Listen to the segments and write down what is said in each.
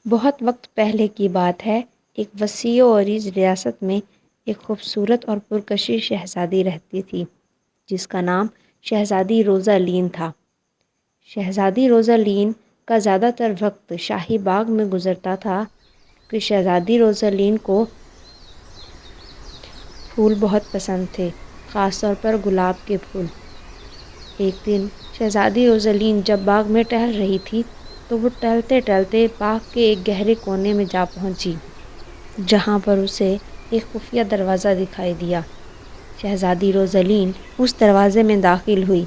بہت وقت پہلے کی بات ہے، ایک وسیع و عریض ریاست میں ایک خوبصورت اور پرکشش شہزادی رہتی تھی جس کا نام شہزادی روزالین تھا۔ شہزادی روزالین کا زیادہ تر وقت شاہی باغ میں گزرتا تھا کہ شہزادی روزالین کو پھول بہت پسند تھے، خاص طور پر گلاب کے پھول۔ ایک دن شہزادی روزالین جب باغ میں ٹہل رہی تھی تو وہ ٹہلتے ٹہلتے باغ کے ایک گہرے کونے میں جا پہنچی، جہاں پر اسے ایک خفیہ دروازہ دکھائی دیا۔ شہزادی روزالین اس دروازے میں داخل ہوئی۔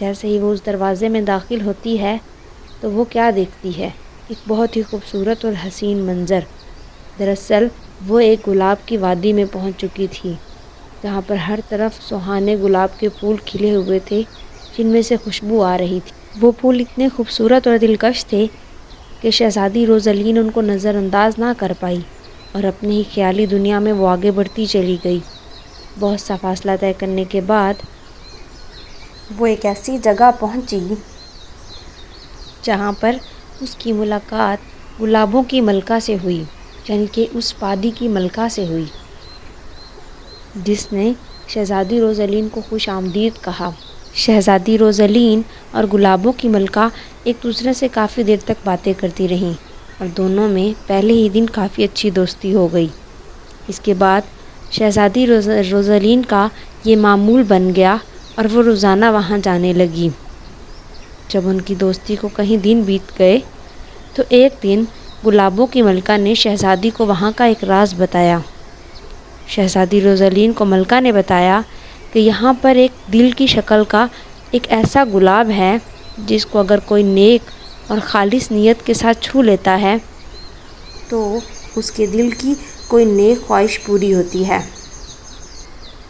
جیسے ہی وہ اس دروازے میں داخل ہوتی ہے تو وہ کیا دیکھتی ہے؟ ایک بہت ہی خوبصورت اور حسین منظر۔ دراصل وہ ایک گلاب کی وادی میں پہنچ چکی تھی، جہاں پر ہر طرف سہانے گلاب کے پھول کھلے ہوئے تھے جن میں سے خوشبو آ رہی تھی۔ وہ پھول اتنے خوبصورت اور دلکش تھے کہ شہزادی روزالین ان کو نظر انداز نہ کر پائی اور اپنی ہی خیالی دنیا میں وہ آگے بڑھتی چلی گئی۔ بہت سا فاصلہ طے کرنے کے بعد وہ ایک ایسی جگہ پہنچی جہاں پر اس کی ملاقات گلابوں کی ملکہ سے ہوئی، یعنی کہ اس وادی کی ملکہ سے ہوئی، جس نے شہزادی روزالین کو خوش آمدید کہا۔ شہزادی روزالین اور گلابوں کی ملکہ ایک دوسرے سے کافی دیر تک باتیں کرتی رہیں اور دونوں میں پہلے ہی دن کافی اچھی دوستی ہو گئی۔ اس کے بعد شہزادی روزالین کا یہ معمول بن گیا اور وہ روزانہ وہاں جانے لگی۔ جب ان کی دوستی کو کہیں دن بیت گئے تو ایک دن گلابوں کی ملکہ نے شہزادی کو وہاں کا ایک راز بتایا۔ شہزادی روزالین کو ملکہ نے بتایا کہ یہاں پر ایک دل کی شکل کا ایک ایسا گلاب ہے جس کو اگر کوئی نیک اور خالص نیت کے ساتھ چھو لیتا ہے تو اس کے دل کی کوئی نیک خواہش پوری ہوتی ہے۔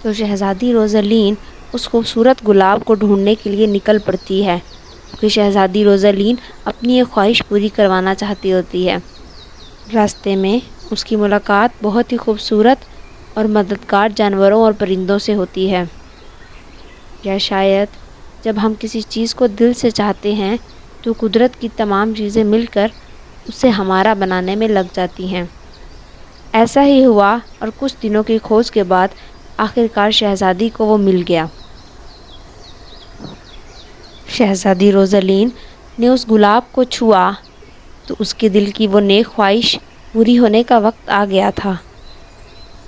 تو شہزادی روزالین اس خوبصورت گلاب کو ڈھونڈنے کے لیے نکل پڑتی ہے کیونکہ شہزادی روزالین اپنی ایک خواہش پوری کروانا چاہتی ہوتی ہے۔ راستے میں اس کی ملاقات بہت ہی خوبصورت اور مددگار جانوروں اور پرندوں سے ہوتی ہے۔ یا شاید جب ہم کسی چیز کو دل سے چاہتے ہیں تو قدرت کی تمام چیزیں مل کر اسے ہمارا بنانے میں لگ جاتی ہیں۔ ایسا ہی ہوا اور کچھ دنوں کی کھوج کے بعد آخرکار شہزادی کو وہ مل گیا۔ شہزادی روزالین نے اس گلاب کو چھوا تو اس کے دل کی وہ نیک خواہش پوری ہونے کا وقت آ گیا تھا۔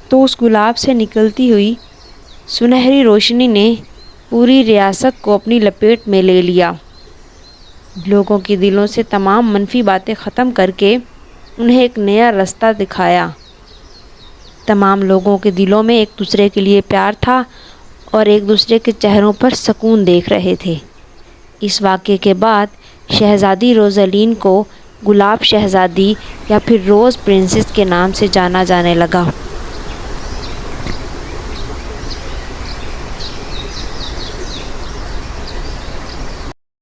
تو اس گلاب سے نکلتی ہوئی سنہری روشنی نے پوری ریاست کو اپنی لپیٹ میں لے لیا، لوگوں کے دلوں سے تمام منفی باتیں ختم کر کے انہیں ایک نیا راستہ دکھایا۔ تمام لوگوں کے دلوں میں ایک دوسرے کے لیے پیار تھا اور ایک دوسرے کے چہروں پر سکون دیکھ رہے تھے۔ اس واقعے کے بعد شہزادی روزالین کو گلاب شہزادی یا پھر روز پرنسس کے نام سے جانا جانے لگا۔